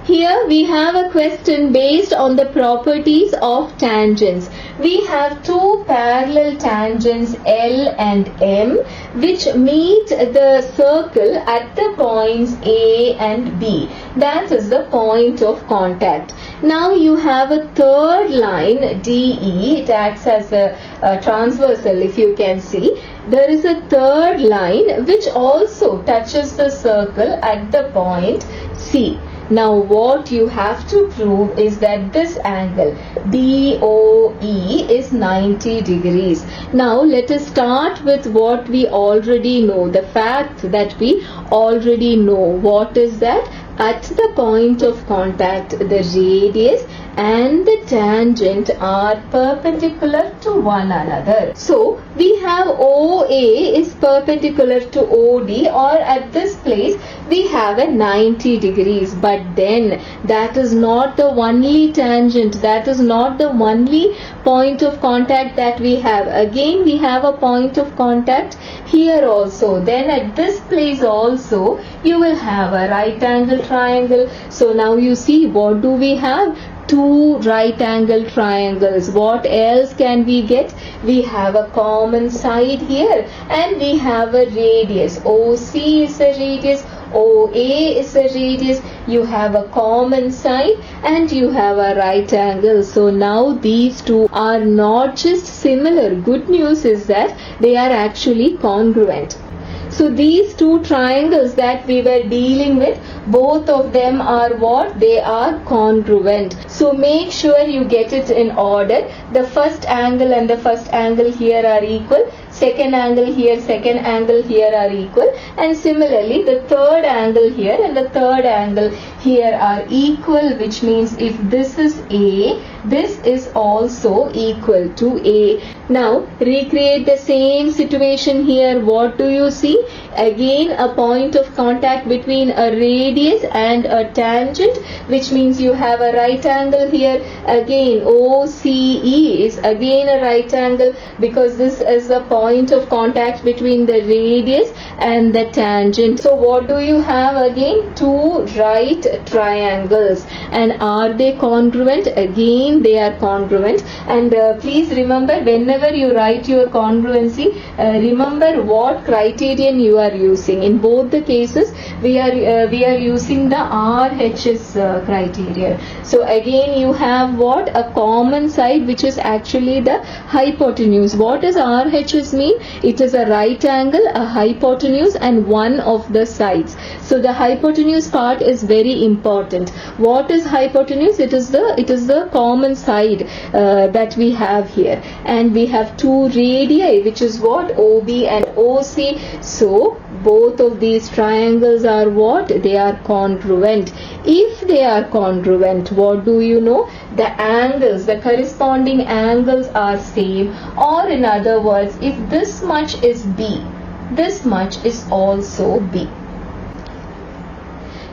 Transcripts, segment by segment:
Here we have a question based on the properties of tangents. We have two parallel tangents L and M which meet the circle at the points A and B. That is the point of contact. Now you have a third line DE. It acts as a transversal, if you can see. There is a third line which also touches the circle at the point C. Now what you have to prove is that this angle DOE is 90 degrees. Now let us start with what we already know, the fact that we already know. What is that? At the point of contact, the radius and the tangent are perpendicular to one another. So we have OA is perpendicular to OD, or at this place we have a 90 degrees. But then that is not the only tangent, that is not the only point of contact that we have. Again we have a point of contact here also. Then at this place also you will have a right angle triangle. So now you see, what do we have? Two right angle triangles. What else can we get? We have a common side here and we have a radius. OC is a radius, OA is a radius. You have a common side and you have a right angle. So now these two are not just similar. Good news is that they are actually congruent. So these two triangles that we were dealing with, both of them are what? They are congruent. So make sure you get it in order. The first angle and the first angle here are equal. Second angle here, second angle here are equal, and similarly the third angle here and the third angle here are equal, which means if this is A, this is also equal to A. Now recreate the same situation here. What do you see? Again a point of contact between a radius and a tangent, which means you have a right angle here. Again OCE is again a right angle because this is a point of contact between the radius and the tangent. So what do you have again? Two right triangles. And are they congruent? Again they are congruent. And please remember, whenever you write your congruency, remember what criterion you are using. In both the cases we are using the RHS criteria. So again you have what? A common side, which is actually the hypotenuse. What does RHS mean? It is a right angle, a hypotenuse and one of the sides. So the hypotenuse part is very important. What is hypotenuse? It is the common side that we have here, and we have two radii, which is what? OB and OC. So both of these triangles are what? They are congruent. If they are congruent, what do you know? The angles, the corresponding angles are same, or in other words, if this much is B, this much is also B.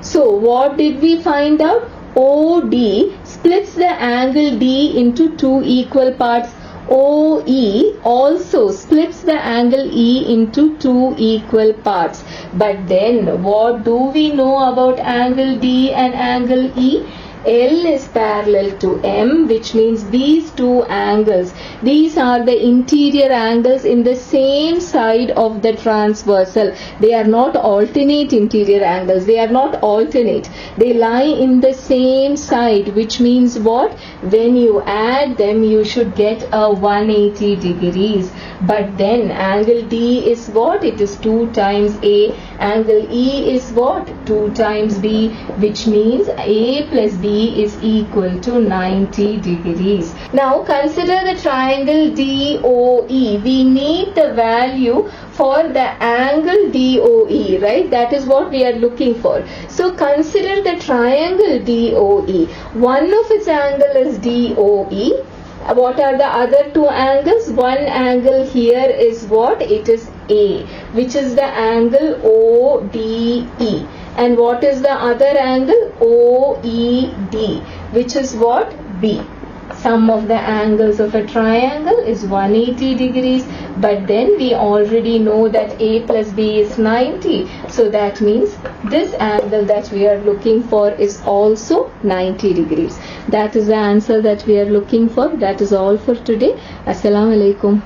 So what did we find out? OD splits the angle D into two equal parts. OE also splits the angle E into two equal parts. But then what do we know about angle D and angle E? L is parallel to M, which means these two angles, these are the interior angles in the same side of the transversal. They are not alternate interior angles. They are not alternate. They lie in the same side, which means what? When you add them, you should get a 180 degrees. But then angle D is what? It is 2 times A. Angle E is what? 2 times B, which means A plus B is equal to 90 degrees. Now consider the triangle DOE. We need the value for the angle DOE, right? That is what we are looking for. So consider the triangle DOE. One of its angle is DOE. What are the other two angles? One angle here is what? It is A, which is the angle ODE. And what is the other angle? OED, which is what? B. sum of the angles of a triangle is 180 degrees, but then we already know that A plus B is 90, so that means this angle that we are looking for is also 90 degrees. That is the answer that we are looking for. That is all for today. Assalamu alaikum.